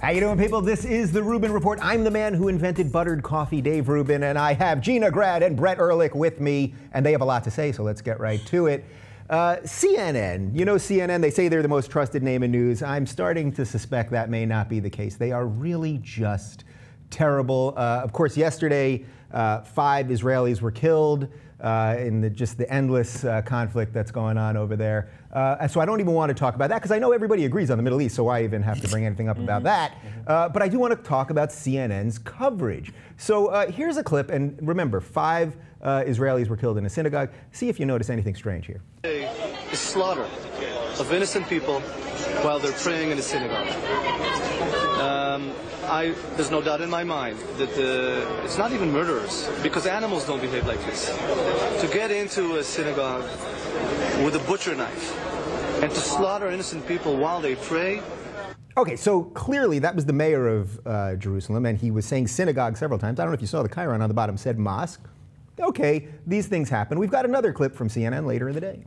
How you doing, people? This is the Rubin Report. I'm the man who invented buttered coffee, Dave Rubin, and I have Gina Grad and Brett Erlich with me, and they have a lot to say, so let's get right to it. CNN, you know CNN, they say they're the most trusted name in news. I'm starting to suspect that may not be the case. They are really just terrible. Of course, yesterday, 5 Israelis were killed in just the endless conflict that's going on over there. So I don't even want to talk about that because I know everybody agrees on the Middle East, so why even have to bring anything up about that? But I do want to talk about CNN's coverage. So here's a clip, and remember, 5 Israelis were killed in a synagogue. See if you notice anything strange here. The slaughter of innocent people while they're praying in a synagogue. There's no doubt in my mind that it's not even murderers, because animals don't behave like this. To get into a synagogue with a butcher knife and to slaughter innocent people while they pray. Okay, so clearly that was the mayor of Jerusalem, and he was saying synagogue several times. I don't know if you saw the chyron on the bottom said mosque. Okay, these things happen. We've got another clip from CNN later in the day.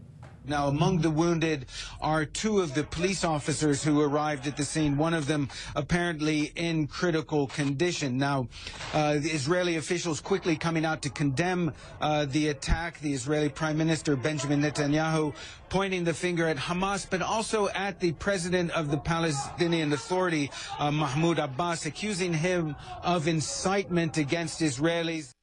Now, among the wounded are 2 of the police officers who arrived at the scene, one of them apparently in critical condition. Now, the Israeli officials quickly coming out to condemn the attack. The Israeli Prime Minister Benjamin Netanyahu pointing the finger at Hamas, but also at the president of the Palestinian Authority, Mahmoud Abbas, accusing him of incitement against Israelis.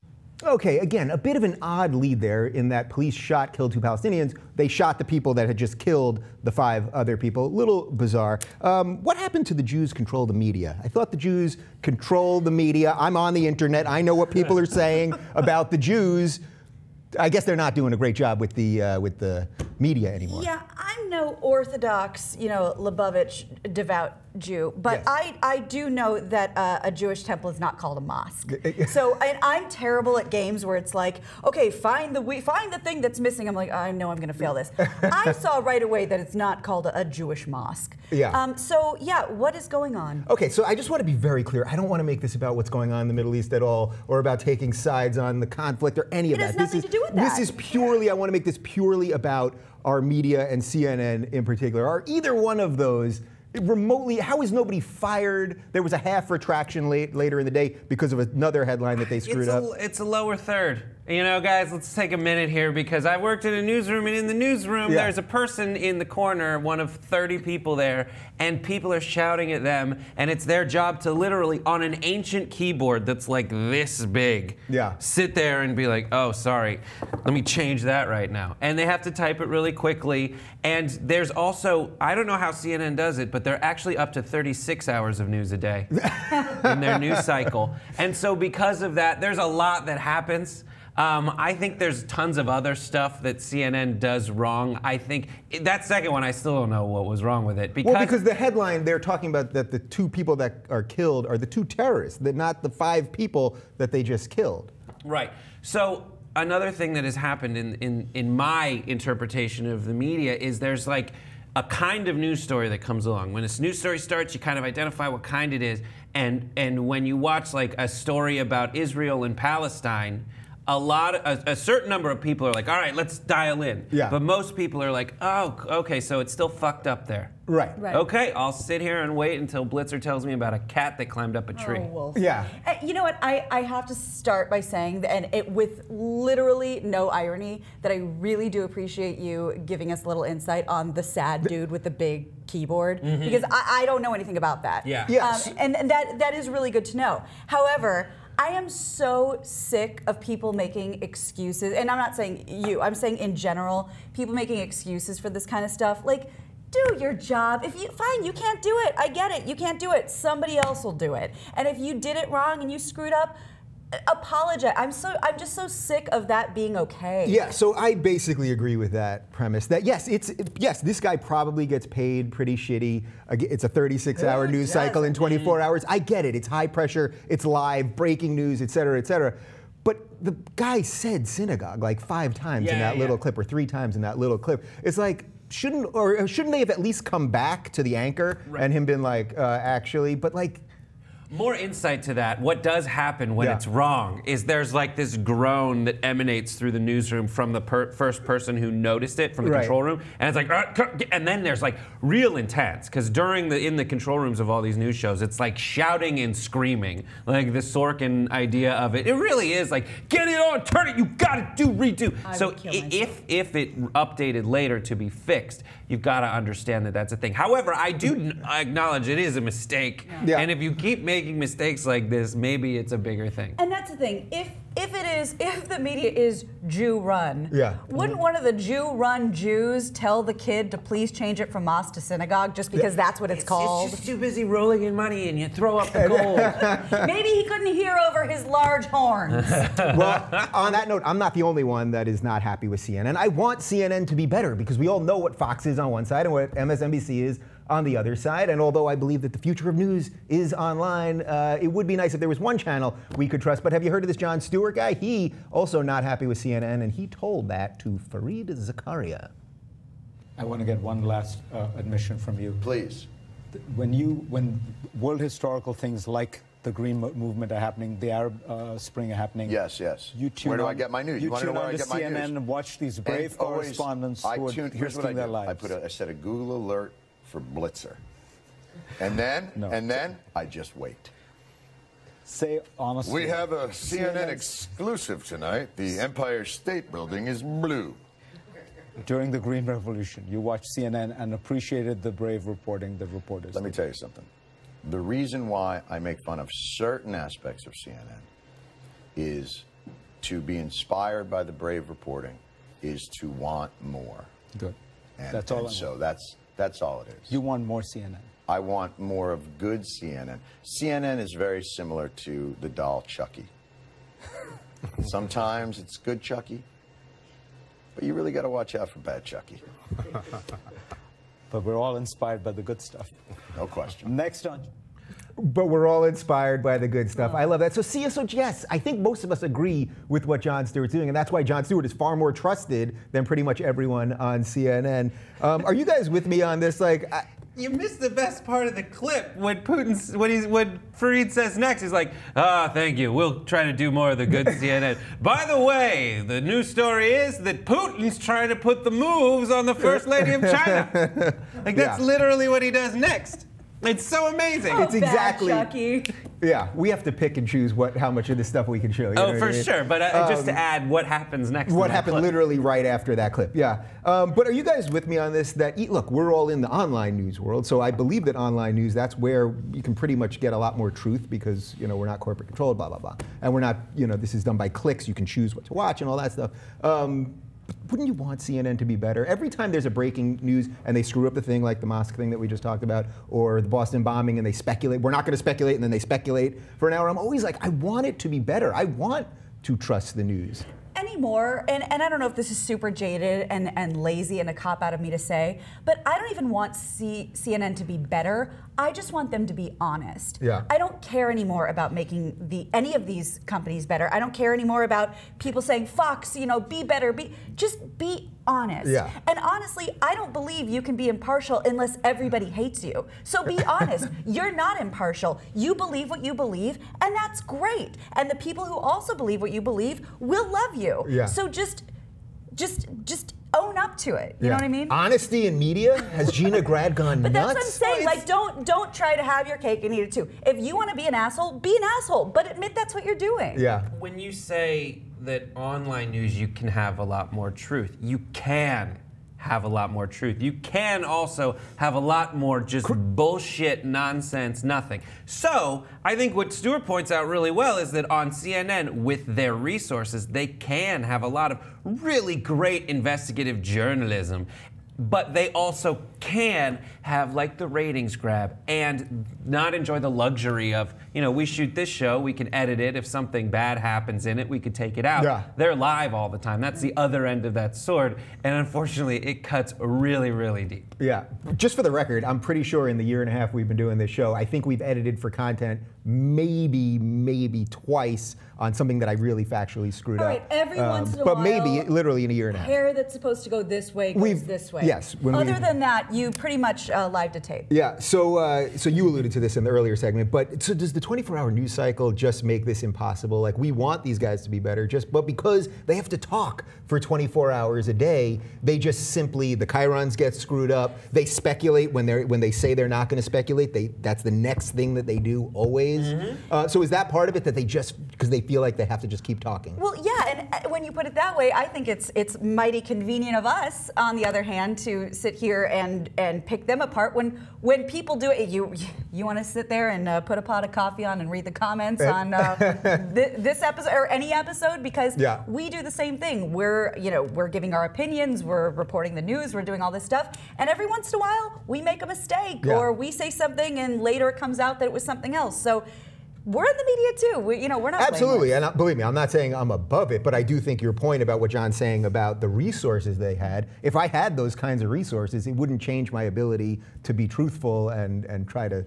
Okay, again, a bit of an odd lead there in that police killed 2 Palestinians. They shot the people that had just killed the 5 other people. A little bizarre. What happened to the Jews control the media? I thought the Jews control the media. I'm on the internet. I know what people are saying about the Jews. I guess they're not doing a great job with the media anymore. Yeah, I'm no Orthodox, Lubavitch devout Jew, but yes. I do know that a Jewish temple is not called a mosque. So, and I'm terrible at games where it's like, okay, find the thing that's missing. I'm like, I know I'm going to fail this. I saw right away that it's not called a Jewish mosque. Yeah. So yeah, what is going on? Okay, so I just want to be very clear. I don't want to make this about what's going on in the Middle East at all, or about taking sides on the conflict or any of that. It has nothing to do with that. This is purely, I want to make this purely about our media and CNN in particular. Are either one of those remotely, how is nobody fired? There was a half retraction later in the day because of another headline that they screwed up. It's a lower third. You know, guys, let's take a minute here because I worked in a newsroom, and in the newsroom, there's a person in the corner, one of 30 people there, and people are shouting at them, and it's their job to literally, on an ancient keyboard that's like this big, sit there and be like, oh, sorry, let me change that right now. And they have to type it really quickly. And there's also, I don't know how CNN does it, but they're actually up to 36 hours of news a day in their news cycle. And so because of that, there's a lot that happens. I think there's tons of other stuff that CNN does wrong. I think that second one, I still don't know what was wrong with it. Because the headline, they're talking about that the 2 people that are killed are the 2 terrorists, not the 5 people that they just killed. Right. So another thing that has happened in my interpretation of the media is there's like a kind of news story that comes along. When this news story starts, you kind of identify what kind it is. And when you watch like a story about Israel and Palestine, a certain number of people are like, all right, let's dial in. Yeah. But most people are like, oh, okay, so it's still fucked up there. Right. Okay, I'll sit here and wait until Blitzer tells me about a cat that climbed up a tree. Oh, wolf. Yeah. You know what? I have to start by saying that, and it with literally no irony, that I really do appreciate you giving us a little insight on the sad dude with the big keyboard, because I don't know anything about that. Yeah. Yes. And that is really good to know. However, I am so sick of people making excuses, and I'm not saying you, I'm saying in general, people making excuses for this kind of stuff. Like, do your job. If you, fine, you can't do it. I get it. You can't do it. Somebody else will do it. And if you did it wrong and you screwed up, apologize. I'm just so sick of that being okay. Yeah, so I basically agree with that premise. That yes, this guy probably gets paid pretty shitty. It's a 36-hour news cycle in 24 hours. I get it. It's high pressure. It's live, breaking news, et cetera, et cetera. But the guy said synagogue like 5 times in that little clip, or 3 times in that little clip. It's like, shouldn't they have at least come back to the anchor and him been like, actually, but like. More insight to that. What does happen when it's wrong is there's like this groan that emanates through the newsroom from the first person who noticed it from the control room, and it's like, and then there's like real intense, because in the control rooms of all these news shows, it's like shouting and screaming, like the Sorkin idea of it. It really is like, get it on, turn it, you gotta redo. So if it updated later to be fixed, you've got to understand that that's a thing. However, I do acknowledge it is a mistake, and if you keep making mistakes like this, maybe it's a bigger thing. And that's the thing. If the media is Jew-run, wouldn't one of the Jew-run Jews tell the kid to please change it from mosque to synagogue just because that's what it's called? It's just too busy rolling in money and you throw up the gold. Maybe he couldn't hear over his large horns. Well, on that note, I'm not the only one that is not happy with CNN. I want CNN to be better because we all know what Fox is on one side and what MSNBC is on the other side. And although I believe that the future of news is online, it would be nice if there was one channel we could trust. But have you heard of this Jon Stewart guy? He also not happy with CNN, and he told that to Fareed Zakaria. I want to get one last admission from you. Please. When world historical things like the Green Movement are happening, the Arab Spring are happening. Yes, yes. Where do I get my news? You want to tune know where on I to get my news? CNN and watch these brave correspondents who are risking their lives. I set a Google alert for Blitzer, and then I just wait. Say honestly. We have a CNN exclusive tonight. The Empire State Building is blue. During the Green Revolution, you watched CNN and appreciated the brave reporting that reporters did. Let me tell you something. The reason why I make fun of certain aspects of CNN is to be inspired by the brave reporting, is to want more. Good. And, that's all. And so that's all it is. You want more CNN. I want more of good CNN. CNN is very similar to the doll Chucky. Sometimes it's good Chucky, but you really got to watch out for bad Chucky. But we're all inspired by the good stuff. No question. Next on. But we're all inspired by the good stuff. I love that. So yes, I think most of us agree with what Jon Stewart's doing, and that's why Jon Stewart is far more trusted than pretty much everyone on CNN. Are you guys with me on this? Like, you missed the best part of the clip when when Fareed says next. He's like, thank you. We'll try to do more of the good CNN. By the way, the news story is that Putin's trying to put the moves on the First Lady of China. Like, that's literally what he does next. It's so amazing. Oh, it's exactly. Bad Chucky. Yeah, we have to pick and choose how much of this stuff we can show. You know for what I mean? sure. But just to add, what happens next? What happened literally right after that clip? Yeah. But are you guys with me on this? That look, we're all in the online news world, so I believe that online news, that's where you can pretty much get a lot more truth because we're not corporate controlled, blah blah blah, and we're not this is done by clicks. You can choose what to watch and all that stuff. Wouldn't you want CNN to be better? Every time there's a breaking news and they screw up the thing, like the mosque thing that we just talked about, or the Boston bombing, and they speculate, we're not going to speculate, and then they speculate for an hour, I'm always like, I want it to be better. I want to trust the news. Anymore, and I don't know if this is super jaded and lazy and a cop-out of me to say, but I don't even want CNN to be better. I just want them to be honest. Yeah. I don't care anymore about making any of these companies better. I don't care anymore about people saying, Fox, be better. Just be honest. Yeah. And honestly, I don't believe you can be impartial unless everybody hates you. So be honest. You're not impartial. You believe what you believe, and that's great. And the people who also believe what you believe will love you. Yeah. So just own up to it. You know what I mean? Honesty in media? Has Gina Grad gone but nuts? that's what I'm saying. Like, don't try to have your cake and eat it too. If you want to be an asshole, but admit that's what you're doing. Yeah. When you say that online news, you can have a lot more truth, you can have a lot more truth. You can also have a lot more just bullshit, nonsense, nothing. So I think what Stewart points out really well is that on CNN, with their resources, they can have a lot of really great investigative journalism. But they also can have like the ratings grab and not enjoy the luxury of, we shoot this show, we can edit it. If something bad happens in it, we could take it out. Yeah. They're live all the time. That's the other end of that sword. And unfortunately, it cuts really, really deep. Yeah. Just for the record, I'm pretty sure in the year and a half we've been doing this show, I think we've edited for content maybe twice on something that I really factually screwed up. All right, every once in a while. But maybe literally in a year and a half. Hair that's supposed to go this way goes this way. Yes. Other than that, you pretty much live to tape. Yeah. So you alluded to this in the earlier segment, but so does the 24-hour news cycle just make this impossible? Like, we want these guys to be better, but because they have to talk for 24 hours a day, they just simply, the chyrons get screwed up. They speculate when they say they're not going to speculate. That's the next thing that they do always. So is that part of it, that they just, because they feel like they have to just keep talking? Well, yeah, and when you put it that way, I think it's mighty convenient of us, on the other hand, to sit here and pick them apart. When people do it, you want to sit there and put a pot of coffee on and read the comments on this episode or any episode, because we do the same thing. We're giving our opinions, we're reporting the news, we're doing all this stuff, and every once in a while we make a mistake or we say something and later it comes out that it was something else. So we're in the media too. We're not absolutely, and believe me, I'm not saying I'm above it, but I do think your point about what Jon's saying about the resources they had. If I had those kinds of resources, it wouldn't change my ability to be truthful and try to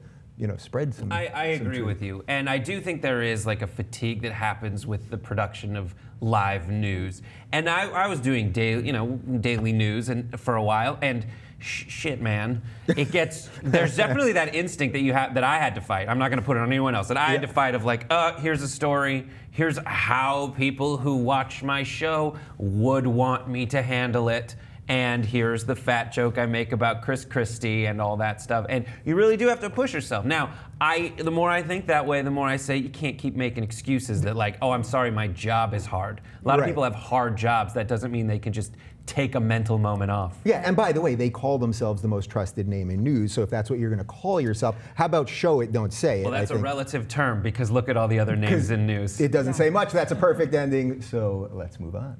spread some. I agree with you, and I do think there is like a fatigue that happens with the production of live news. And I was doing daily news for a while, and shit, man, there's definitely that instinct that I had to fight. I'm not going to put it on anyone else. That I had to fight of like, here's a story. Here's how people who watch my show would want me to handle it. And here's the fat joke I make about Chris Christie and all that stuff. And you really do have to push yourself. Now, the more I think that way, the more I say you can't keep making excuses that like, oh, I'm sorry, my job is hard. A lot of people have hard jobs. That doesn't mean they can just take a mental moment off. Yeah, and by the way, they call themselves the most trusted name in news, so if that's what you're going to call yourself, how about show it, don't say it? Well, that's a relative term, because look at all the other names in news. It doesn't say much. That's a perfect ending, so let's move on.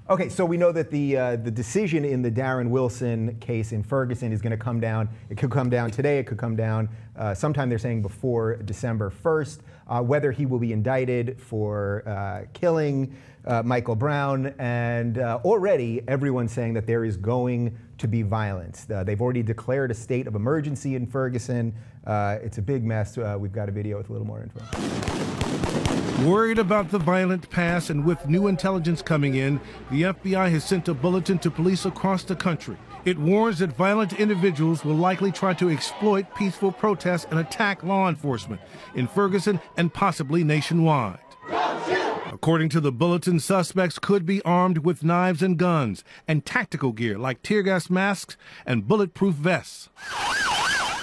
Okay, so we know that the decision in the Darren Wilson case in Ferguson is going to come down. It could come down today. It could come down sometime, they're saying, before December 1st. Whether he will be indicted for killing Michael Brown, and already everyone's saying that there is going to be violence. They've already declared a state of emergency in Ferguson. It's a big mess. We've got a video with a little more info. Worried about the violent past, and with new intelligence coming in, the FBI has sent a bulletin to police across the country. It warns that violent individuals will likely try to exploit peaceful protests and attack law enforcement in Ferguson and possibly nationwide. According to the bulletin, suspects could be armed with knives and guns and tactical gear like tear gas masks and bulletproof vests.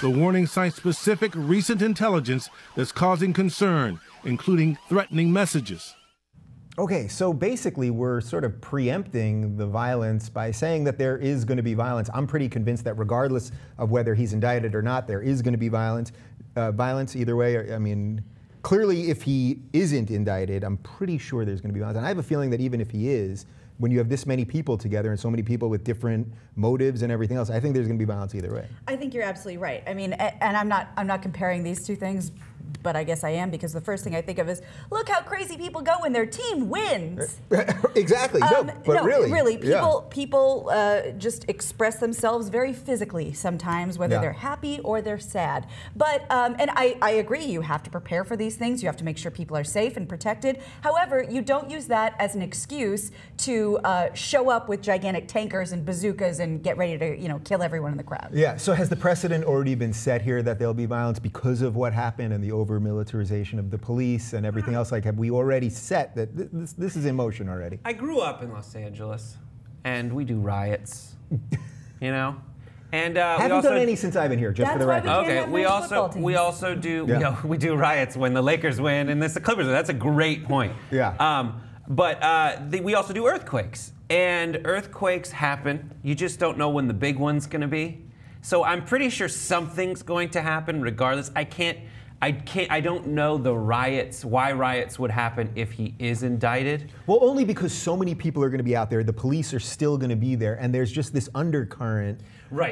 The warning cites specific recent intelligence that's causing concern, including threatening messages. Okay, so basically we're sort of preempting the violence by saying that there is going to be violence. I'm pretty convinced that regardless of whether he's indicted or not, there is going to be violence. Violence either way. I mean, clearly if he isn't indicted, I'm pretty sure there's going to be violence. And I have a feeling that even if he is, when you have this many people together and so many people with different motives and everything else, I think there's going to be violence either way. I think you're absolutely right. I mean, and I'm not comparing these two things, but I guess I am, because the first thing I think of is, look how crazy people go when their team wins. Exactly. Really, people just express themselves very physically sometimes, whether they're happy or they're sad. But and I agree, you have to prepare for these things. You have to make sure people are safe and protected. However, you don't use that as an excuse to show up with gigantic tankers and bazookas and get ready to kill everyone in the crowd. Yeah. So has the precedent already been set here that there'll be violence because of what happened and the over-militarization of the police and everything else? Like, have we already set that this is in motion already? I grew up in Los Angeles, and we do riots, And haven't done any since I've been here, just for the record. Okay, we also do we do riots when the Lakers win and the Clippers win. That's a great point. Yeah. We also do earthquakes, and earthquakes happen. You just don't know when the big one's going to be. So I'm pretty sure something's going to happen regardless. I don't know why riots would happen if he is indicted. Well, only because so many people are going to be out there. The police are still going to be there, and there's just this undercurrent. Right.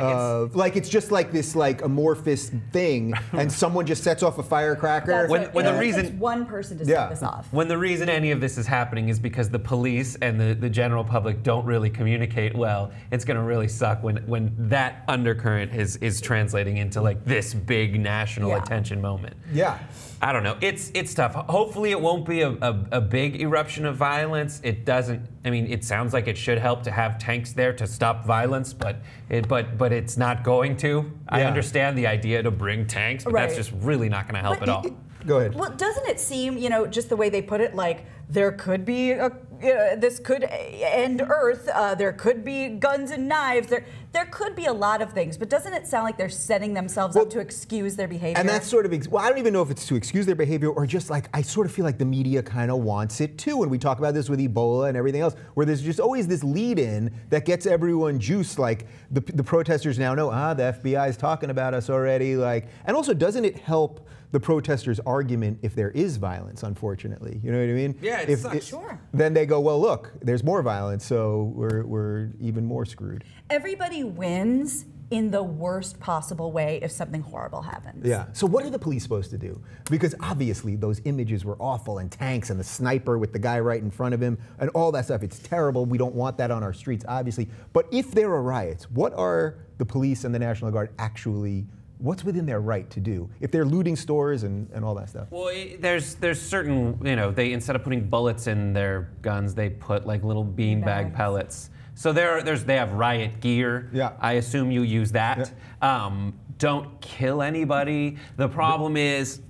It's just like this amorphous thing, and someone just sets off a firecracker. When the reason it's one person to set this off. When the reason any of this is happening is because the police and the general public don't really communicate well, it's going to really suck when that undercurrent is translating into like this big national attention moment. Yeah. I don't know. It's tough. Hopefully it won't be a big eruption of violence. It doesn't I mean, it sounds like it should help to have tanks there to stop violence, but it's not going to. I understand the idea to bring tanks, but that's just really not going to help at all. Go ahead. Well, doesn't it seem, just the way they put it, like there could be this could end Earth. There could be guns and knives. There could be a lot of things, but doesn't it sound like they're setting themselves up to excuse their behavior? And that's sort of, well, I don't even know if it's to excuse their behavior or just like, I sort of feel like the media kind of wants it too. And we talk about this with Ebola and everything else, where there's just always this lead in that gets everyone juiced. Like the protesters now know, the FBI is talking about us already. Like, and also, doesn't it help the protesters' argument if there is violence, unfortunately? You know what I mean? Yeah, it sucks. Sure. Then they go, well, look, there's more violence, so we're even more screwed. Everybody wins in the worst possible way if something horrible happens. Yeah. So what are the police supposed to do? Because obviously those images were awful, and tanks and the sniper with the guy right in front of him and all that stuff. It's terrible. We don't want that on our streets, obviously. But if there are riots, what are the police and the National Guard actually, what's within their right to do if they're looting stores and all that stuff? Well, there's certain, they, instead of putting bullets in their guns, they put like little beanbag pellets. So they have riot gear. Yeah. I assume you use that. Yeah. Don't kill anybody. The problem is,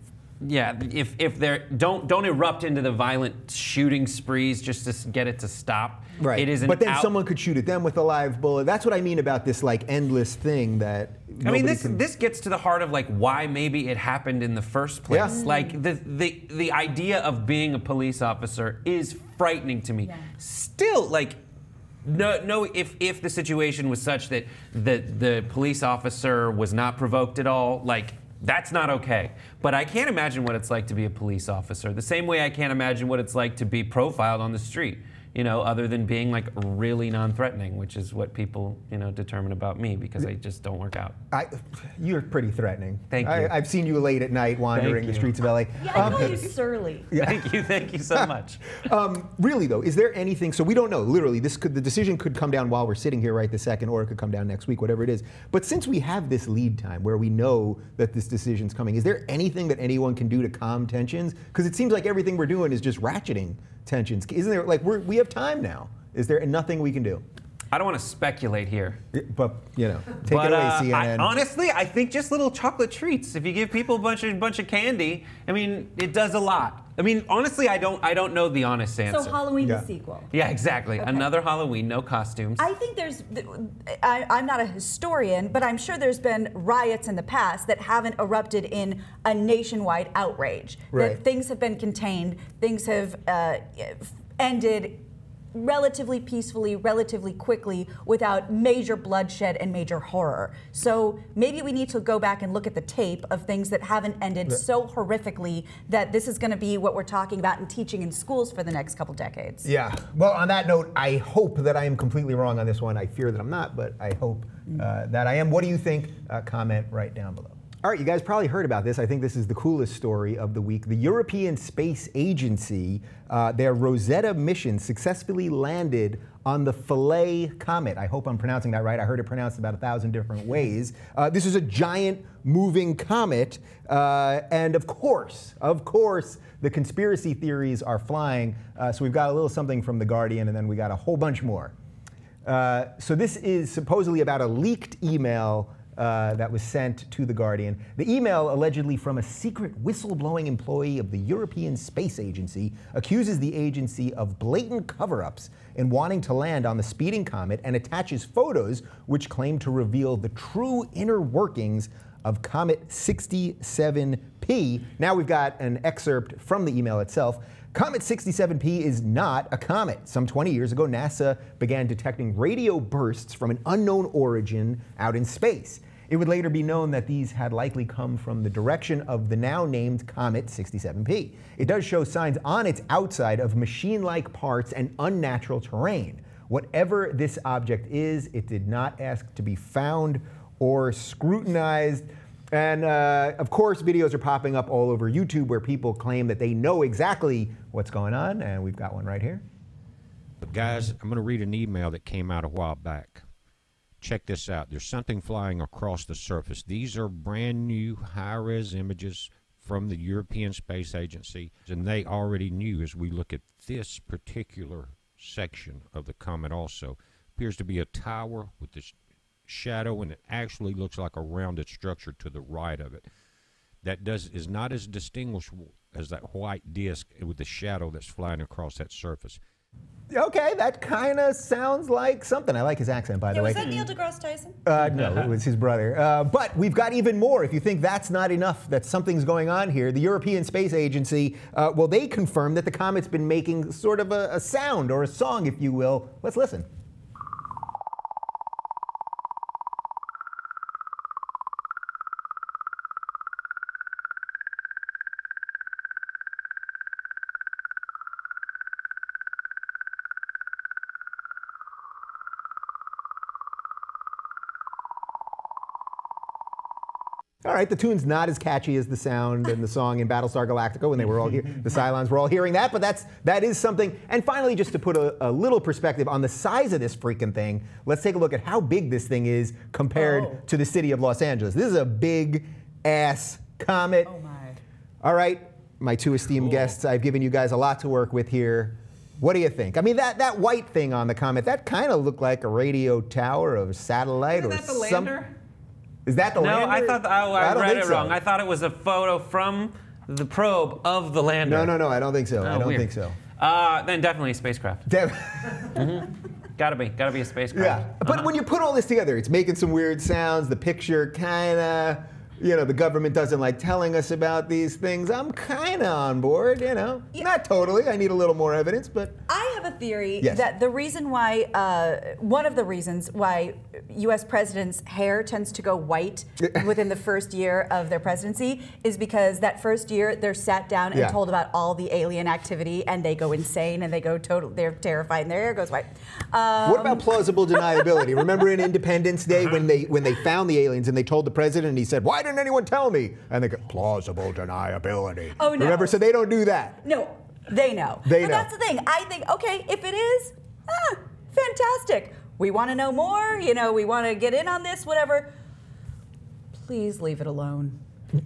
if they're don't erupt into the violent shooting sprees just to get it to stop. Right. It is but then someone could shoot at them with a live bullet. That's what I mean about this like endless thing that. I mean, this gets to the heart of like why maybe it happened in the first place. Yeah. Like the idea of being a police officer is frightening to me. Yeah. Still, like. No. If the situation was such that the police officer was not provoked at all, like that's not okay. But I can't imagine what it's like to be a police officer. The same way I can't imagine what it's like to be profiled on the street. Other than being like really non-threatening, which is what people, determine about me because I just don't work out. You're pretty threatening. Thank you. I've seen you late at night wandering the streets of LA. Yeah, I call you surly. Thank you so much. Really though, is there anything, so we don't know, literally, the decision could come down while we're sitting here right this second, or it could come down next week, whatever it is. But since we have this lead time where we know that this decision's coming, is there anything that anyone can do to calm tensions? Because it seems like everything we're doing is just ratcheting tensions. Isn't there, like, we have time now. Is there nothing we can do? I don't want to speculate here. But, take it away, CNN. Honestly, I think just little chocolate treats. If you give people a bunch of candy, I mean, it does a lot. I mean, honestly, I don't know the honest answer. So Halloween the sequel. Yeah, exactly. Okay. Another Halloween, no costumes. I think I'm not a historian, but I'm sure there's been riots in the past that haven't erupted in a nationwide outrage. Right. That things have been contained, things have ended relatively peacefully, relatively quickly, without major bloodshed and major horror. So maybe we need to go back and look at the tape of things that haven't ended so horrifically that this is going to be what we're talking about and teaching in schools for the next couple decades. Yeah. Well, on that note, I hope that I am completely wrong on this one. I fear that I'm not, but I hope that I am. What do you think? Comment right down below. All right, you guys probably heard about this. I think this is the coolest story of the week. The European Space Agency, their Rosetta mission successfully landed on the Philae comet. I hope I'm pronouncing that right. I heard it pronounced about 1,000 different ways. This is a giant moving comet, and of course, the conspiracy theories are flying. So we've got a little something from The Guardian, and then we got a whole bunch more. So this is supposedly about a leaked email that was sent to The Guardian. The email, allegedly from a secret whistleblowing employee of the European Space Agency, accuses the agency of blatant cover-ups in wanting to land on the speeding comet and attaches photos which claim to reveal the true inner workings of Comet 67P. Now we've got an excerpt from the email itself. Comet 67P is not a comet. Some 20 years ago, NASA began detecting radio bursts from an unknown origin out in space. It would later be known that these had likely come from the direction of the now named Comet 67P. It does show signs on its outside of machine-like parts and unnatural terrain. Whatever this object is, it did not ask to be found or scrutinized. And of course, videos are popping up all over YouTube where people claim that they know exactly what's going on, and we've got one right here. But guys, I'm going to read an email that came out a while back. Check this out. There's something flying across the surface. These are brand new high-res images from the European Space Agency, and they already knew as we look at this particular section of the comet also. Appears to be a tower with this shadow, and it actually looks like a rounded structure to the right of it. That is not as distinguishable as that white disk with the shadow that's flying across that surface. Okay, that kind of sounds like something. I like his accent, by the way. Was that Neil deGrasse Tyson? No, it was his brother. But we've got even more. If you think that's not enough, that something's going on here, the European Space Agency, well, they confirmed that the comet's been making sort of a sound, or a song, if you will. Let's listen. All right, the tune's not as catchy as the sound and the song in Battlestar Galactica when they were all here. The Cylons were all hearing that, but that is something. And finally, just to put a little perspective on the size of this freaking thing, let's take a look at how big this thing is compared to the city of Los Angeles. This is a big-ass comet. Oh, my. All right, my two esteemed guests, I've given you guys a lot to work with here. What do you think? I mean, that white thing on the comet, that kind of looked like a radio tower or a satellite or something. Is that the lander? Is that the lander? No, I thought I read it wrong. I thought it was a photo from the probe of the lander. No, I don't think so. I don't think so. Then definitely a spacecraft. Gotta be a spacecraft. Yeah, but when you put all this together, it's making some weird sounds. The picture kind of, the government doesn't like telling us about these things. I'm kind of on board, Not totally. I need a little more evidence, but I have a theory that the reason why, one of the reasons why U.S. presidents' hair tends to go white within the first year of their presidency is because that first year they're sat down and told about all the alien activity, and they go insane and they go they're terrified and their hair goes white. What about plausible deniability? Remember in Independence Day when they found the aliens and they told the president and he said, "Why didn't anyone tell me?" And they go, plausible deniability. Oh, no. Remember, so they don't do that. No, they know. They know. That's the thing. I think, okay, if it is, fantastic. We want to know more, we want to get in on this, whatever. Please leave it alone.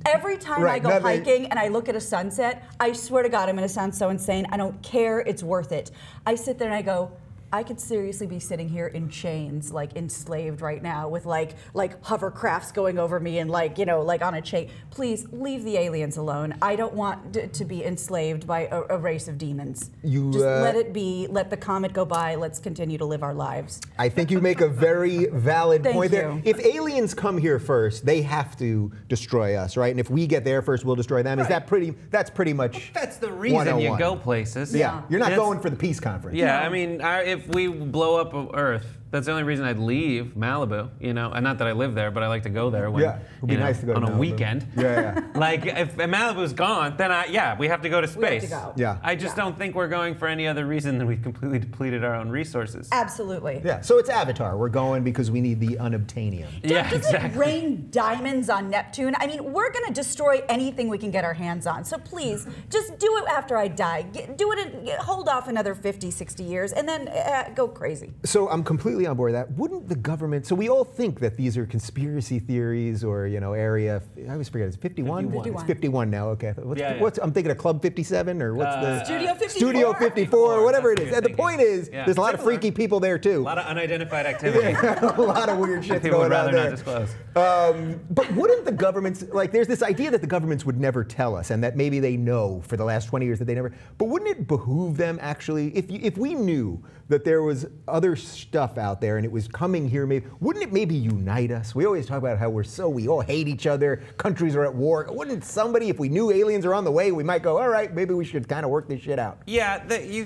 Every time I go hiking and I look at a sunset, I swear to God, I'm going to sound so insane. I don't care. It's worth it. I sit there and I go, I could seriously be sitting here in chains, like enslaved right now, with like hovercrafts going over me and like on a chain. Please leave the aliens alone. I don't want to be enslaved by a race of demons. Just let it be. Let the comet go by. Let's continue to live our lives. I think you make a very valid point there. If aliens come here first, they have to destroy us, right? And if we get there first, we'll destroy them. Is that pretty? That's pretty much. That's the reason you go places. Yeah, you're not going for the peace conference. Yeah, I mean, if we blow up Earth, that's the only reason I'd leave Malibu, and not that I live there, but I like to go there when, it'd be nice to go on to a Malibu. Weekend. Yeah. Like, if Malibu's gone, then we have to go to space. We have to go. Yeah. I just don't think we're going for any other reason than we've completely depleted our own resources. Absolutely. Yeah, so it's Avatar. We're going because we need the unobtainium. Does it rain diamonds on Neptune? I mean, we're going to destroy anything we can get our hands on. So please, just do it after I die. Do it and hold off another 50, 60 years, and then go crazy. So I'm completely on board with that. Wouldn't the government, so we all think that these are conspiracy theories or, area, I always forget, it's 51? 51. It's 51 now, okay. What's I'm thinking of Club 57 or what's the? Studio 54. Studio 54, whatever it is. And the point is, there's a lot of freaky people there too. A lot of unidentified activity. A lot of weird shit People going would on rather there. not disclose. But wouldn't the governments, there's this idea that the governments would never tell us and that maybe they know for the last 20 years that they never, but wouldn't it behoove them actually, if we knew that there was other stuff out there and it was coming here, wouldn't it maybe unite us? We always talk about how we all hate each other, countries are at war. Wouldn't somebody, if we knew aliens are on the way, we might go, all right, maybe we should kind of work this shit out. Yeah,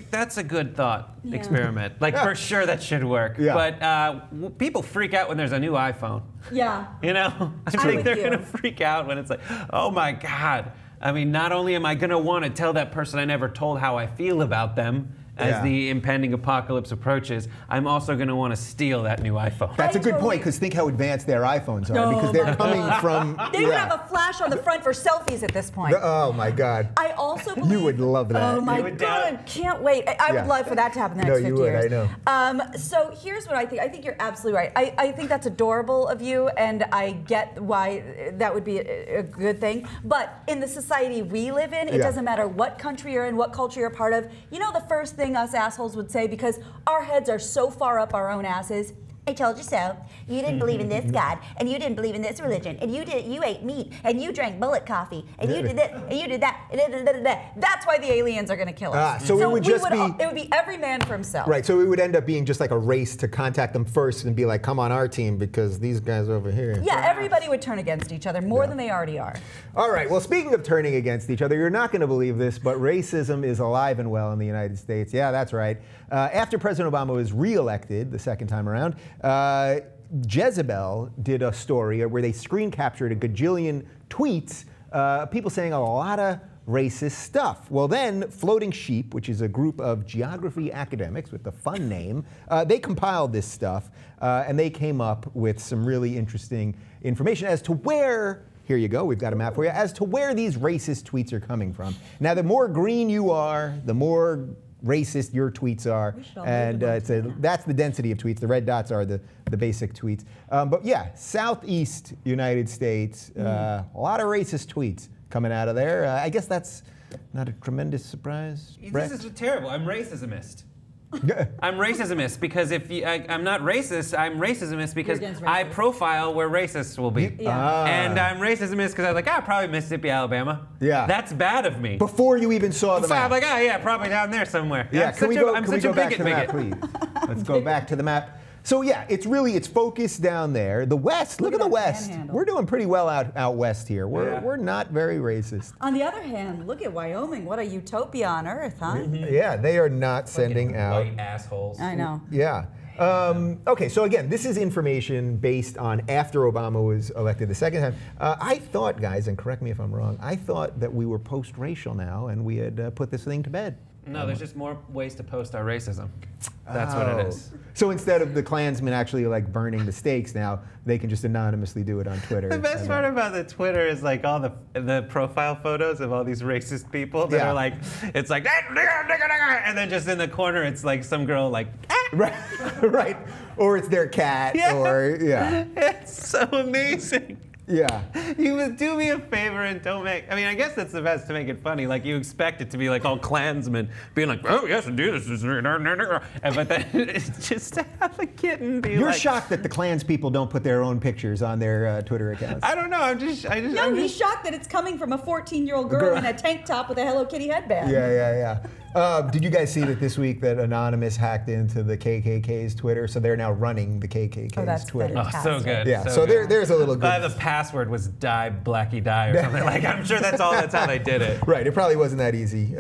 that's a good thought experiment. For sure that should work. Yeah. But people freak out when there's a new iPhone. Yeah. I think they're going to freak out when it's like, oh my God. I mean, not only am I going to want to tell that person I never told how I feel about them, as the impending apocalypse approaches, I'm also going to want to steal that new iPhone. That's a good point, because think how advanced their iPhones are, because they're coming from... They would have a flash on the front for selfies at this point. Oh, my God. I also believe... You would love that. Oh, my God, I can't wait. I would love for that to happen in the next 50 years. No, you would, I know. So here's what I think. I think you're absolutely right. I think that's adorable of you, and I get why that would be a good thing. But in the society we live in, it doesn't matter what country you're in, what culture you're a part of. The first thing thing us assholes would say because our heads are so far up our own asses. I told you so. You didn't believe in this God, and you didn't believe in this religion, and you ate meat, and you drank bullet coffee, and you did this, and you did that. That's why the aliens are going to kill us. So it would it would be every man for himself. Right. So it would end up being just like a race to contact them first and be like, come on our team because these guys over here. Yeah, everybody would turn against each other more than they already are. All right. Well, speaking of turning against each other, you're not going to believe this, but racism is alive and well in the United States. Yeah, that's right. After President Obama was reelected the second time around, Jezebel did a story where they screen captured a gajillion tweets, people saying a lot of racist stuff. Well, then Floating Sheep, which is a group of geography academics with a fun name, they compiled this stuff and they came up with some really interesting information as to where, here you go, we've got a map for you, as to where these racist tweets are coming from. Now, the more green you are, the more racist your tweets are, and that's the density of tweets. The red dots are the basic tweets. But yeah, Southeast United States, a lot of racist tweets coming out of there. I guess that's not a tremendous surprise. This is terrible. I'm racismist. I'm racismist because I'm not racist, I'm racismist because I profile where racists will be. Yeah. And I'm racismist because I was like, probably Mississippi, Alabama. Yeah. That's bad of me. Before you even saw the map. I'm like, yeah, probably down there somewhere. Yeah, can we go back to the map, bigot. please? Let's go back to the map. So yeah, it's focused down there. The West, look at the West. We're doing pretty well out west here. We're not very racist. On the other hand, look at Wyoming. What a utopia on earth, huh? Yeah, they are not sending out white assholes. I know. Yeah. Okay, so again, this is information based on after Obama was elected the second time. I thought, guys, and correct me if I'm wrong, I thought that we were post-racial now and we had put this thing to bed. No, there's just more ways to post our racism. That's what it is. So instead of the Klansmen actually like burning the stakes now, they can just anonymously do it on Twitter. The best part about the Twitter is like all the profile photos of all these racist people that are like, it's like, and then just in the corner it's like some girl like, right. Or it's their cat, or It's so amazing. Yeah. You would do me a favor and don't make, I mean, I guess that's the best to make it funny. Like, you expect it to be like all Klansmen being like, oh, yes, indeed, this is, but then it's just to have a kitten be You're like. shocked that the Klans people don't put their own pictures on their Twitter accounts. I don't know, He's shocked that it's coming from a 14-year-old girl in a tank top with a Hello Kitty headband. Yeah. Did you guys see that this week that Anonymous hacked into the KKK's Twitter? So they're now running the KKK's Twitter. Oh, so good. Yeah, so there's a little good. The password was die, Blackie, die, or something. Like, I'm sure that's how they did it. Right, it probably wasn't that easy.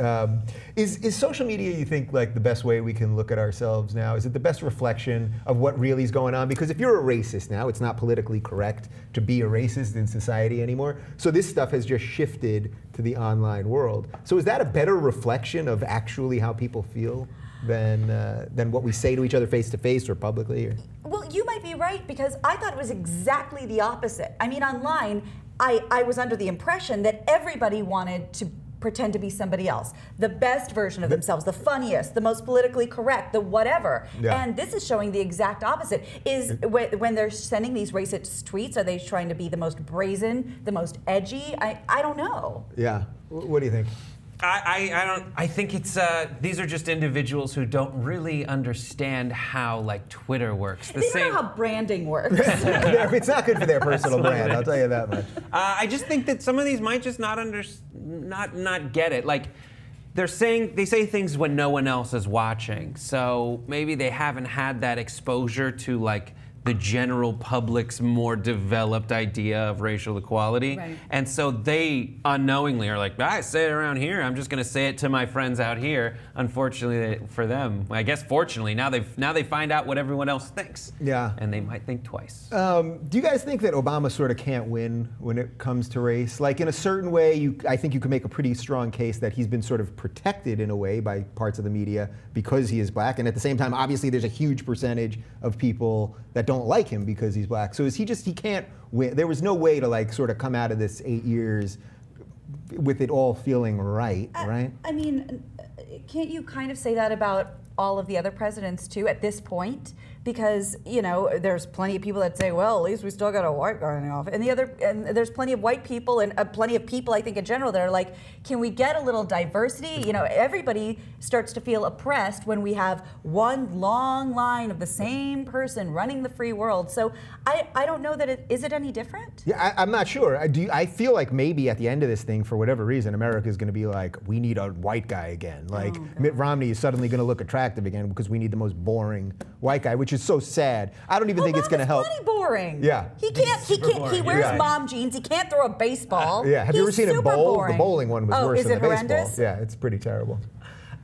Is social media, you think, like the best way we can look at ourselves now? Is it the best reflection of what really is going on? Because if you're a racist now, it's not politically correct to be a racist in society anymore. So this stuff has just shifted to the online world. So is that a better reflection of actually how people feel than what we say to each other face to face or publicly? Or? Well, you might be right, because I thought it was exactly the opposite. I mean, online, I was under the impression that everybody wanted to pretend to be somebody else, the best version of themselves, the funniest, the most politically correct, the whatever. Yeah. And this is showing the exact opposite. Is when they're sending these racist tweets, are they trying to be the most brazen, the most edgy? I don't know. Yeah. What do you think? I think it's these are just individuals who don't really understand how like Twitter works. They don't know how branding works. It's not good for their personal brand, I'll tell you that much. I just think that some of these might just not get it. Like they say things when no one else is watching. So maybe they haven't had that exposure to like the general public's more developed idea of racial equality. Right. And so they unknowingly are like, I say it around here, I'm just gonna say it to my friends out here. Unfortunately for them, I guess fortunately, now they find out what everyone else thinks. Yeah. And they might think twice. Do you guys think that Obama sort of can't win when it comes to race? Like in a certain way, I think you could make a pretty strong case that he's been sort of protected in a way by parts of the media because he is black. And at the same time, obviously there's a huge percentage of people that don't like him because he's black. So is he can't win? There was no way to like sort of come out of this 8 years with it all feeling right, right? I mean, can't you kind of say that about all of the other presidents too at this point? because, you know, there's plenty of people that say, well, at least we still got a white guy in the office. And there's plenty of white people and plenty of people, I think, in general that are like, can we get a little diversity? You know, everybody starts to feel oppressed when we have one long line of the same person running the free world. So I don't know that is it any different? Yeah, I'm not sure. I feel like maybe at the end of this thing, for whatever reason, America is going to be like, we need a white guy again. Like Mitt Romney is suddenly going to look attractive again because we need the most boring white guy, which is so sad. I don't even think it's going to help. He's boring. Yeah. He can't. He wears mom jeans. He can't throw a baseball. Yeah. Have you ever seen him bowl? Boring. The bowling one was worse than the baseball. Horrendous? Yeah, it's pretty terrible.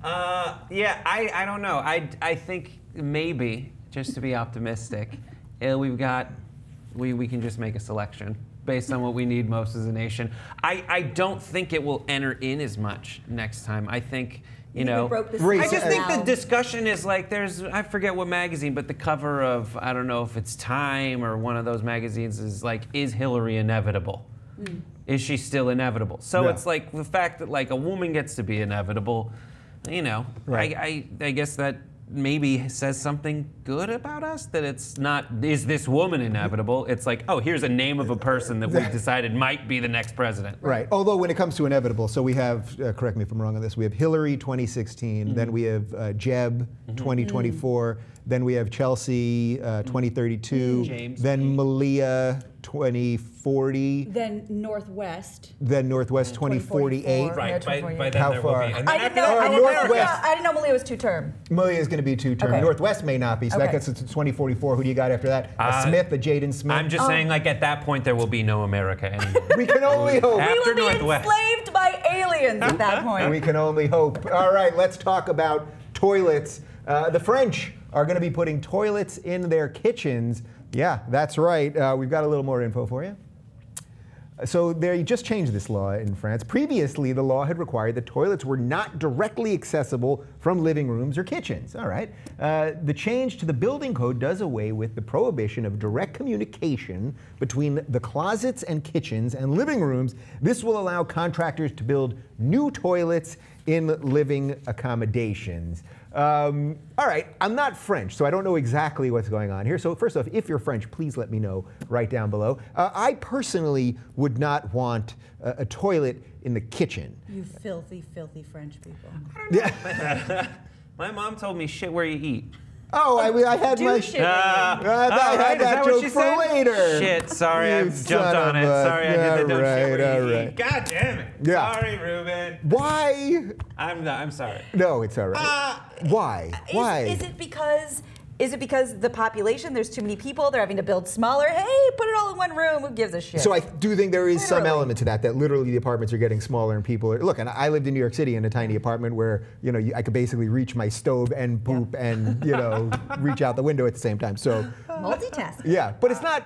Yeah, I don't know. I think maybe, just to be optimistic, we can just make a selection based on what we need most as a nation. I don't think it will enter in as much next time. I think, you know, I just think the discussion is like I forget what magazine, but the cover of, I don't know if it's Time or one of those magazines is like, is Hillary inevitable? Is she still inevitable? So it's like the fact that like a woman gets to be inevitable, you know, I guess that maybe says something good about us, that it's not, is this woman inevitable? It's like, oh, here's a name of a person that we've decided might be the next president. Right. Although when it comes to inevitable, so we have, correct me if I'm wrong on this, we have Hillary 2016, then we have Jeb 2024, then we have Chelsea 2032, then Malia 2040. Then Northwest. Then Northwest 2048. Right. By then How there far? will be. And I then didn't know Malia was two-term. Malia is going to be two-term. Okay. Northwest may not be, so that gets us to 2044. Who do you got after that? Smith, the Jaden Smith. I'm just saying, like, at that point, there will be no America anymore. We can only hope. We will be enslaved by aliens at that point. We can only hope. All right, let's talk about toilets. The French are going to be putting toilets in their kitchens. Yeah, that's right. We've got a little more info for you. So they just changed this law in France. Previously, the law had required that toilets were not directly accessible from living rooms or kitchens. All right. The change to the building code does away with the prohibition of direct communication between the closets and kitchens and living rooms. This will allow contractors to build new toilets in living accommodations. All right, I'm not French, so I don't know exactly what's going on here. So first off, if you're French, please let me know right down below. I personally would not want a toilet in the kitchen. You filthy, filthy French people. Yeah. My mom told me shit where you eat. Oh, I had my shit. I had that joke for later. Shit, sorry, I jumped on it. Sorry, I did the don't shit where you eat. God damn it. Yeah. Sorry, Rubin. Why? I'm sorry. No, it's all right. Why? Why? Is it because the population, there's too many people, they're having to build smaller? Hey, put it all in one room, who gives a shit? So I do think there is some element to that literally the apartments are getting smaller and people are, look, and I lived in New York City in a tiny apartment where, you know, I could basically reach my stove and poop and, you know, reach out the window at the same time. So multitasking. Yeah, but it's not,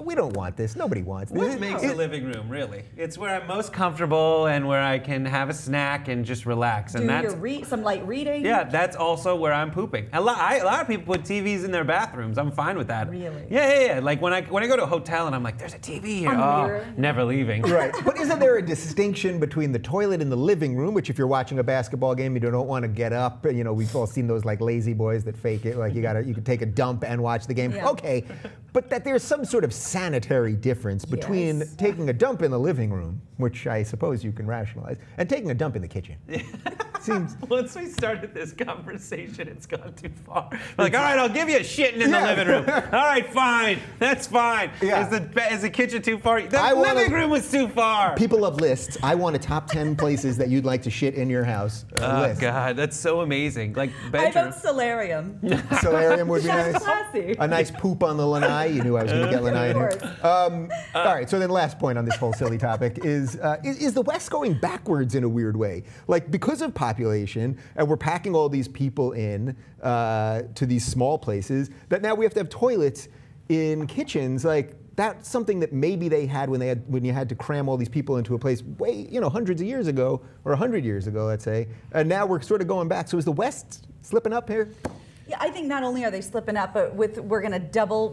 we don't want this. Nobody wants this. What makes a living room, really? It's where I'm most comfortable and where I can have a snack and just relax. And that's some light reading. Yeah, that's also where I'm pooping. A lot of people put TVs in their bathrooms. I'm fine with that. Really? Yeah. Like when I go to a hotel and I'm like, there's a TV here. Never leaving. Right. But isn't there a distinction between the toilet in the living room, which if you're watching a basketball game, you don't want to get up. You know, we've all seen those like lazy boys that fake it. Like you could take a dump and watch the game. Yeah. Okay. But that there's some sort of sanitary difference between taking a dump in the living room, which I suppose you can rationalize, and taking a dump in the kitchen. Seems. Once we started this conversation, it's gone too far. Like, all right, I'll give you a shitting in the living room. All right, fine. That's fine. Yeah. Is the kitchen too far? The living room was too far. People love lists. I want a top 10 places that you'd like to shit in your house. Oh, God, that's so amazing. Like, bedroom. I vote solarium. Solarium would be nice. Classy. A nice poop on the lanai. You knew I was going to get lanai in here. All right, so then last point on this whole silly topic is the West going backwards in a weird way? Like, because of population, and we're packing all these people in to these small places, that now we have to have toilets in kitchens. Like, that's something that maybe they had when you had to cram all these people into a place way, hundreds of years ago, or 100 years ago, let's say. And now we're sort of going back. So is the West slipping up here? Yeah, I think not only are they slipping up, but we're going to double,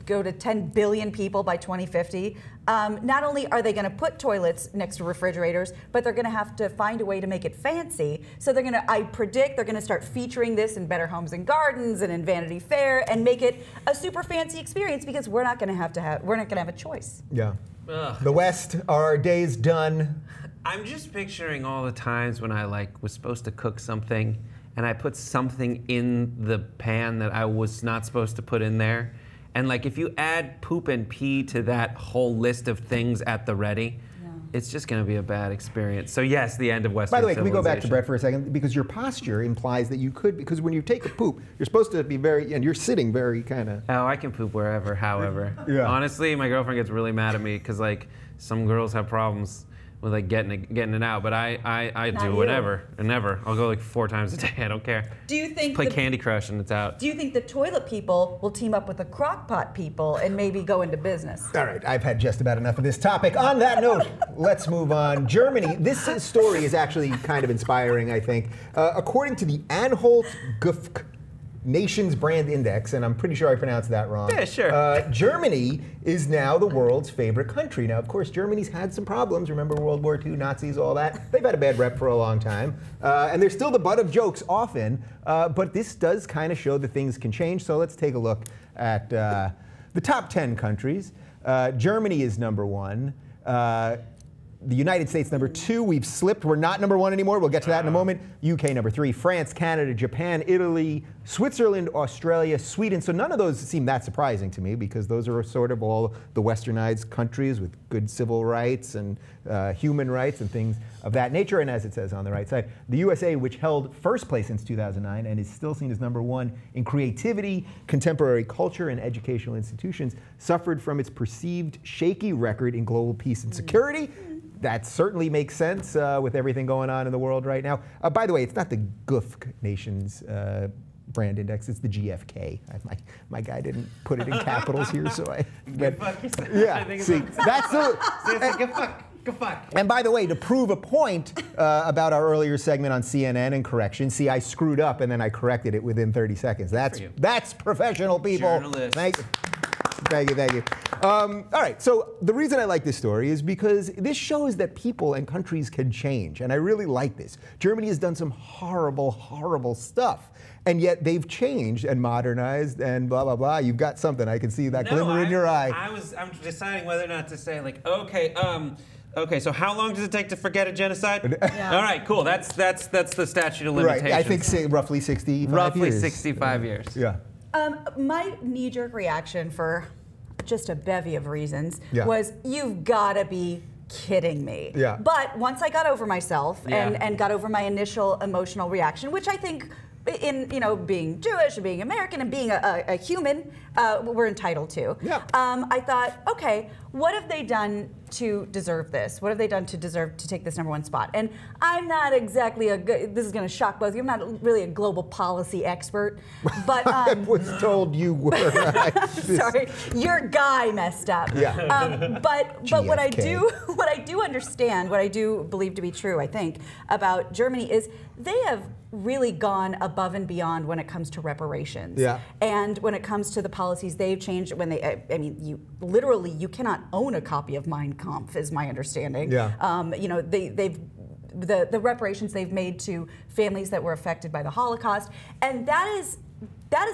go to 10 billion people by 2050. Not only are they going to put toilets next to refrigerators, but they're going to have to find a way to make it fancy. So they're going to, I predict, they're going to start featuring this in Better Homes and Gardens and in Vanity Fair and make it a super fancy experience because we're not going to have a choice. Yeah. Ugh. The West, are our days done? I'm just picturing all the times when I was supposed to cook something and I put something in the pan that I was not supposed to put in there. And if you add poop and pee to that whole list of things at the ready, it's just going to be a bad experience. So yes, the end of Western civilization. By the way, can we go back to civilization. Brett for a second? Because your posture implies that you could, because when you take a poop, you're supposed to be and you're sitting very kind of. Oh, I can poop wherever, however. Yeah. Honestly, my girlfriend gets really mad at me because some girls have problems with getting it out, but I do whatever and never. I'll go 4 times a day. I don't care. Do you think just play Candy Crush and it's out? Do you think the toilet people will team up with the crock pot people and maybe go into business? All right, I've had just about enough of this topic. On that note, let's move on. Germany. This story is actually kind of inspiring, I think. According to the Anhalt-Gufk Nations Brand Index, and I'm pretty sure I pronounced that wrong. Yeah, sure. Germany is now the world's favorite country. Now, of course, Germany's had some problems. Remember World War II, Nazis, all that. They've had a bad rep for a long time. And they're still the butt of jokes often. But this does kind of show that things can change. So let's take a look at the top 10 countries. Germany is number 1. The United States number 2. We've slipped. We're not number 1 anymore. We'll get to that in a moment. UK number 3. France, Canada, Japan, Italy, Switzerland, Australia, Sweden. So none of those seem that surprising to me because those are sort of all the westernized countries with good civil rights and human rights and things of that nature. And as it says on the right side, the USA, which held first place since 2009 and is still seen as number 1 in creativity, contemporary culture, and educational institutions, suffered from its perceived shaky record in global peace and security. That certainly makes sense with everything going on in the world right now. By the way, it's not the GUFK Nations Brand Index, it's the GFK. My guy didn't put it in capitals here, so I... Yeah, see, that's the... And by the way, to prove a point about our earlier segment on CNN and correction, see, I screwed up and then I corrected it within 30 seconds. That's professional, people. Journalist. Thank you. Thank you. All right, so the reason I like this story is because this shows that people and countries can change, and I really like this. Germany has done some horrible, horrible stuff, and yet they've changed and modernized and blah, blah, blah. You've got something. I can see that glimmer in your eye. I'm deciding whether or not to say, okay, so how long does it take to forget a genocide? Yeah. All right, cool. That's the statute of limitations. Right, I think roughly 65 years. Roughly 65 years. Yeah. My knee-jerk reaction for just a bevy of reasons was, you've got to be kidding me. Yeah. But once I got over myself and got over my initial emotional reaction, which I think in being Jewish and being American and being a human, we're entitled to. Yeah. I thought, okay, what have they done to deserve this? What have they done to deserve to take this #1 spot? And I'm not exactly this is going to shock both of you, I'm not really a global policy expert, but I was told you were. Sorry, your guy messed up. Yeah. But what I do understand, what I do believe to be true, I think, about Germany is they have really gone above and beyond when it comes to reparations. Yeah. And when it comes to the policies they've changed, when they, I mean, you cannot own a copy of Mein Kampf, is my understanding. Yeah. The reparations they've made to families that were affected by the Holocaust, and that is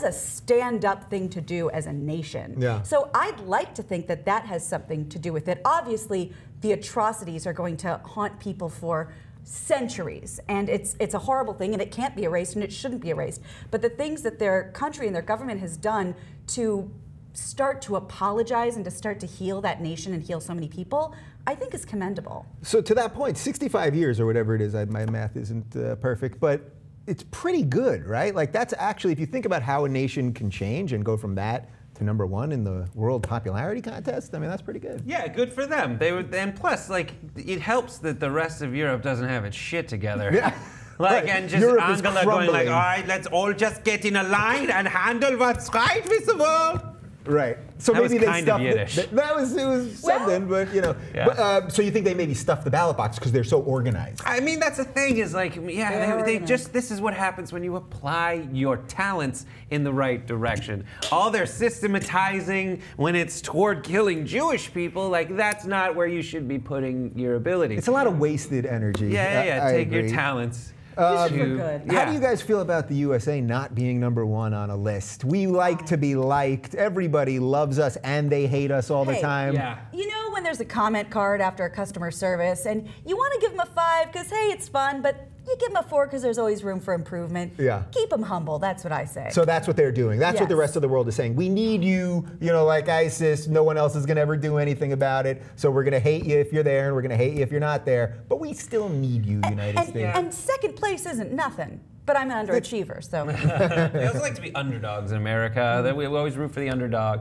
a stand-up thing to do as a nation. Yeah. So I'd like to think that that has something to do with it. Obviously, the atrocities are going to haunt people for centuries, and it's a horrible thing, and it can't be erased, and it shouldn't be erased. But the things that their country and their government has done to start to apologize and to start to heal that nation and heal so many people, I think is commendable. So to that point, 65 years or whatever it is, my math isn't perfect, but it's pretty good, right? Like, that's actually, if you think about how a nation can change and go from that to #1 in the world popularity contest, I mean, that's pretty good. Yeah, good for them. And plus, it helps that the rest of Europe doesn't have its shit together. Yeah. Right. And just Europe Angela going all right, let's all just get in a line and handle what's right with the world. Right. So That maybe was they kind of stuffed Yiddish. it was something, but you know. Yeah. But, so you think they maybe stuffed the ballot box because they're so organized? I mean, that's the thing is like, yeah, they just, this is what happens when you apply your talents in the right direction. All their systematizing when it's toward killing Jewish people, like that's not where you should be putting your ability. It's a lot of wasted energy. Yeah, I take agree. your talents. For good. How do you guys feel about the USA not being #1 on a list? We like to be liked. Everybody loves us and they hate us all the time. Yeah. You know when there's a comment card after a customer service and you want to give them a 5 because, hey, it's fun, but you give them a 4 because there's always room for improvement. Yeah. Keep them humble. That's what I say. So that's what they're doing. That's what the Yes. rest of the world is saying. We need you, you know, like ISIS. No one else is going to ever do anything about it. So we're going to hate you if you're there and we're going to hate you if you're not there. But we still need you, United States. And second place isn't nothing. But I'm an underachiever, so. We also like to be underdogs in America. We always root for the underdog.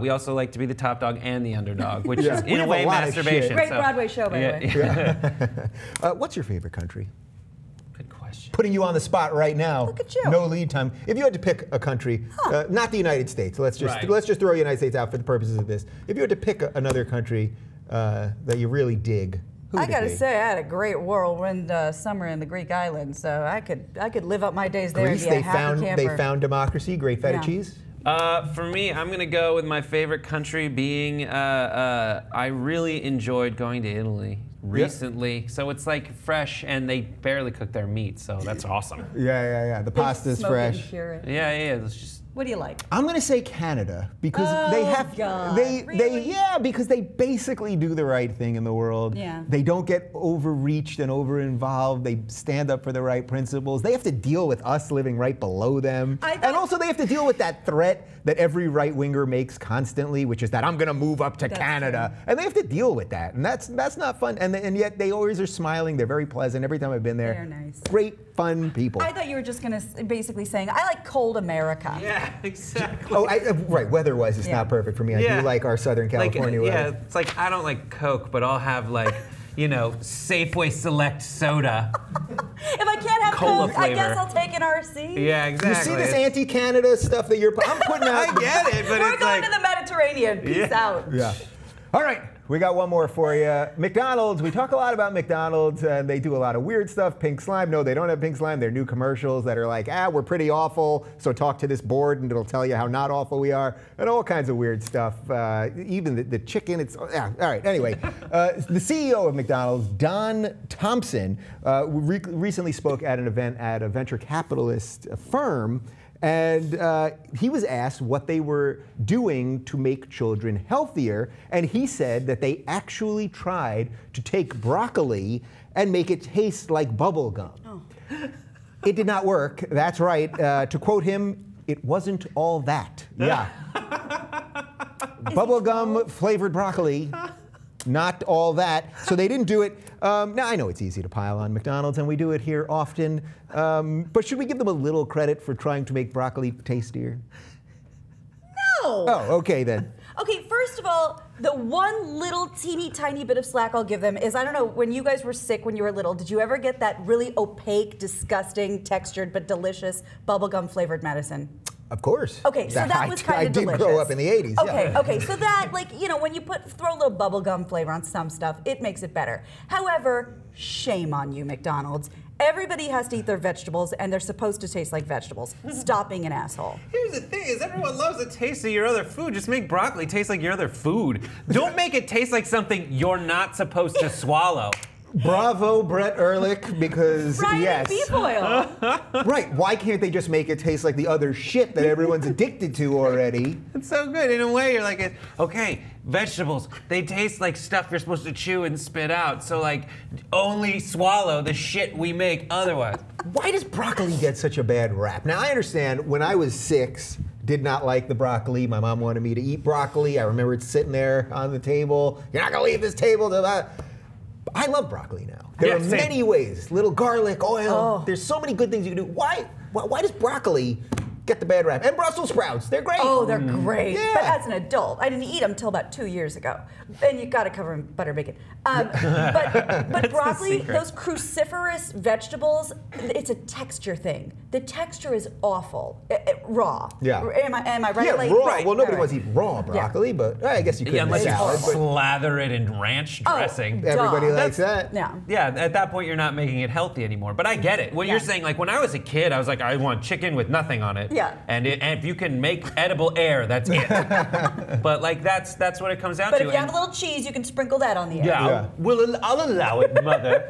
We also like to be the top dog and the underdog, which is in a way masturbation. Great Broadway show, by the way. What's your favorite country? Good question. Putting you on the spot right now. Look at you. No lead time. If you had to pick a country, not the United States. Let's just throw the United States out for the purposes of this. If you had to pick another country that you really dig, who would I gotta it be? say, I had a great whirlwind summer in the Greek islands, so I could live up my days there. Greece, and be a happy camper. they found democracy, great feta Yeah. cheese. For me, I'm gonna go with my favorite country being, I really enjoyed going to Italy recently. So it's like fresh and they barely cook their meat, so that's awesome. Yeah. The pasta's Smoke it and fresh. cure it. Yeah, it's just, What do you like? I'm gonna say Canada because they Oh, have God. they because they basically do the right thing in the world. Yeah. They don't get overreached and over involved. They stand up for the right principles. They have to deal with us living right below them. And also they have to deal with that threat that every right winger makes constantly, which is that I'm gonna move up to Canada. And they have to deal with that. And that's not fun. And yet they always are smiling. They're very pleasant every time I've been there. They're nice. Great, fun people. I thought you were just gonna basically saying, I like cold America. yeah, exactly. Oh, right. Weather-wise, it's not perfect for me. I Yeah. do like our Southern California like, weather. Yeah, it's like I don't like Coke, but I'll have like, you know, Safeway Select soda. If I can't have Cola Coke, I guess flavor. I'll take an RC. Yeah, You exactly. see this anti-Canada stuff that I'm putting out? I get it, but We're it's going like, to the Mediterranean. Peace out. Yeah. All right. We got one more for you. McDonald's. We talk a lot about McDonald's, and they do a lot of weird stuff. Pink slime. No, they don't have pink slime. They're new commercials that are like, we're pretty awful, so talk to this board, and it'll tell you how not awful we are, and all kinds of weird stuff. Even the chicken. All right. Anyway, the CEO of McDonald's, Don Thompson, recently spoke at an event at a venture capitalist firm. And he was asked what they were doing to make children healthier. And he said that they actually tried to take broccoli and make it taste like bubble gum. Oh. It did not work. That's right. To quote him, it wasn't all that. Yeah. Bubble gum flavored broccoli. Not all that. So they didn't do it. Now, I know it's easy to pile on McDonald's, and we do it here often. But should we give them a little credit for trying to make broccoli tastier? No. Oh, okay then. Okay, first of all, the one little teeny tiny bit of slack I'll give them is, I don't know, when you guys were sick when you were little, did you ever get that really opaque, disgusting, textured, but delicious bubblegum flavored medicine? Of course. Okay, so that was kind of delicious. I did grow up in the 80s. Okay, yeah. okay, so that, like, you know, when you throw a little bubblegum flavor on some stuff, it makes it better. However, shame on you, McDonald's. Everybody has to eat their vegetables, and they're supposed to taste like vegetables. Stop being an asshole. here's the thing: is everyone loves the taste of your other food. Just make broccoli taste like your other food. Don't make it taste like something you're not supposed to swallow. Bravo, Brett Erlich, because Fried yes. in beef oil. Right, why can't they just make it taste like the other shit that everyone's addicted to already? It's so good. In a way, you're like, okay, vegetables, they taste like stuff you're supposed to chew and spit out. So, like, only swallow the shit we make otherwise. Why does broccoli get such a bad rap? Now, I understand when I was 6, did not like the broccoli. My mom wanted me to eat broccoli. I remember it sitting there on the table. You're not gonna leave this table. I love broccoli now. There are many ways. Little garlic, oil. Oh. There's so many good things you can do. Why does broccoli get the bad rap. And Brussels sprouts, they're great. Oh, they're great. Yeah. But as an adult, I didn't eat them until about 2 years ago. And you got to cover them in butter bacon. But broccoli, those cruciferous vegetables, it's a texture thing. The texture is awful. Raw. Yeah. Am I right? Yeah, like, raw. right. Well, nobody wants to eat raw broccoli, but I guess you could. Yeah, unless you salad, but slather it in ranch dressing. everybody likes that. Yeah. Yeah, at that point you're not making it healthy anymore. But I get it. What you're saying, like when I was a kid, I was like, I want chicken with nothing on it. Yeah. And if you can make edible air, that's it. But like that's what it comes down But to. if you have a little cheese, you can sprinkle that on the air. Yeah, I'll allow it, mother.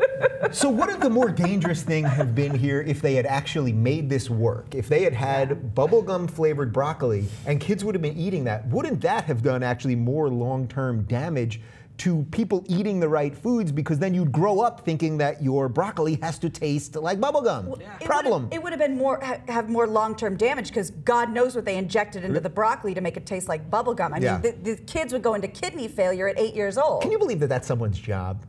So what if the more dangerous thing have been here if they had actually made this work? If they had had bubblegum flavored broccoli and kids would have been eating that, wouldn't that have done actually more long-term damage to people eating the right foods, because then you'd grow up thinking that your broccoli has to taste like bubblegum. Well, Problem. It would have been have more long-term damage, because God knows what they injected into the broccoli to make it taste like bubblegum. I mean, the kids would go into kidney failure at 8 years old. Can you believe that that's someone's job?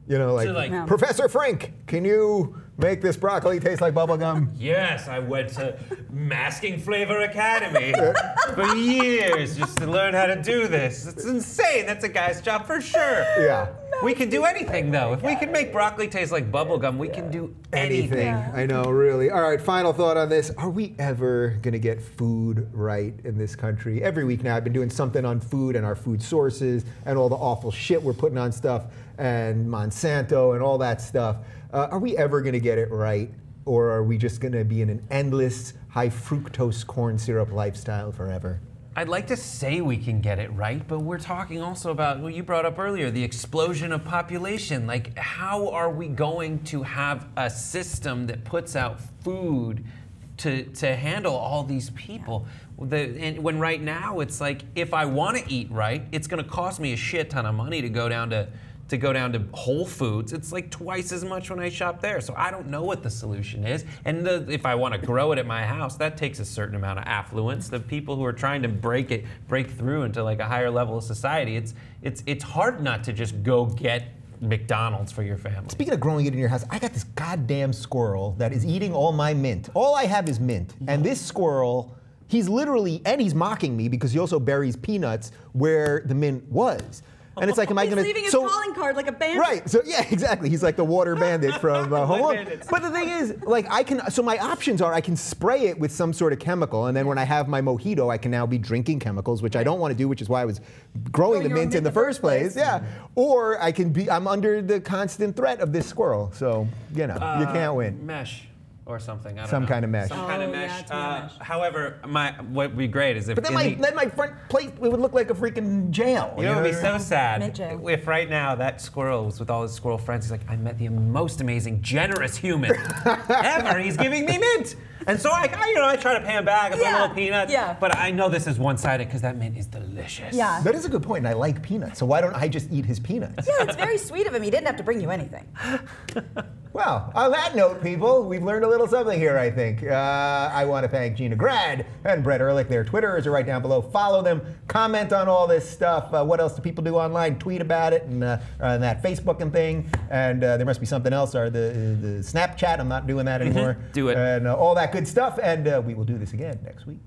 You know, like, So, Professor Frink, can you make this broccoli taste like bubblegum? Yes, I went to Masking Flavor Academy for years just to learn how to do this. It's insane. That's a guy's job for sure. Yeah. We can do anything, though. If we can make broccoli taste like bubblegum, we can do anything. I know, really. All right, final thought on this. Are we ever going to get food right in this country? Every week now I've been doing something on food and our food sources and all the awful shit we're putting on stuff and Monsanto and all that stuff. Are we ever going to get it right? Or are we just going to be in an endless high fructose corn syrup lifestyle forever? I'd like to say we can get it right, but we're talking also about what you brought up earlier, the explosion of population. Like, how are we going to have a system that puts out food to handle all these people? When right now it's like, if I want to eat right, it's going to cost me a shit ton of money to go down to Whole Foods. It's like twice as much when I shop there. So I don't know what the solution is. And if I want to grow it at my house, that takes a certain amount of affluence. The people who are trying to break through into like a higher level of society, it's hard not to just go get McDonald's for your family. Speaking of growing it in your house, I got this goddamn squirrel that is eating all my mint. All I have is mint. And this squirrel, he's mocking me because he also buries peanuts where the mint was. And it's like, am I going to? He's leaving his calling card like a bandit. Right. So yeah, exactly. He's like the water bandit from Home Alone. But the thing is, like, so my options are I can spray it with some sort of chemical, and then when I have my mojito, I can now be drinking chemicals, which I don't want to do, which is why I was growing the mint in the first place. Yeah. Or I'm under the constant threat of this squirrel. So you can't win. Mesh. Or something. I don't know. Some kind of mesh. Some kind of mesh. However, what would be great is if. But then my front plate, it would look like a freaking jail. You know, it would be so sad jail. if right now that squirrel was with all his squirrel friends. He's like, I met the most amazing, generous human ever. He's giving me mint. And so I try to pay him back. I put a little peanuts. Yeah. But I know this is one-sided because that mint is delicious. Yeah. That is a good point, and I like peanuts. So why don't I just eat his peanuts? Yeah, it's very sweet of him. He didn't have to bring you anything. Well, on that note, people, we've learned a little something here, I think. I want to thank Gina Grad and Brett Erlich. Their Twitters are right down below. Follow them. Comment on all this stuff. What else do people do online? Tweet about it and that Facebook and thing. And there must be something else. Or the Snapchat. I'm not doing that anymore. Do it. And all that good stuff. And we will do this again next week.